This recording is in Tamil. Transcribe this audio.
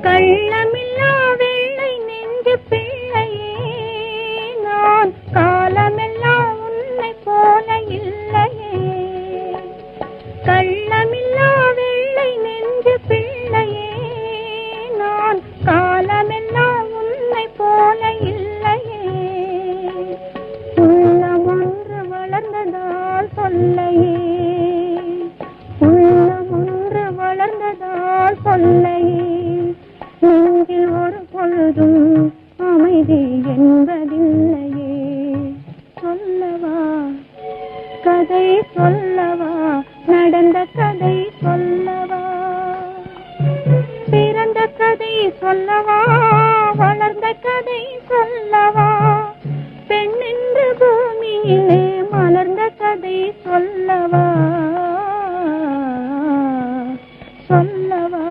கள்ளமில்லா வெள்ளை நெஞ்சு பிள்ளையே நான் காலமெல்லாம் உன்னை போல இல்லையே. கள்ளமில்லா வெள்ளை நெஞ்சு பிள்ளையே நான் காலமெல்லாம் உன்னை போல இல்லையே. உள்ளம் ஒன்று வளர்ந்ததால் சொல்லையே, உள்ளம் ஒன்று வளர்ந்ததால் சொல்லையே. நெஞ்சில் ஒரு பொழுதும் அமைதி என்பதில்லையே. சொல்லவா கதை சொல்லவா, நடந்த கதை சொல்லவா, பிறந்த கதை சொல்லவா, வளர்ந்த கதை சொல்லவா, பெண் என்று பூமியிலே மலர்ந்த கதை சொல்லவா.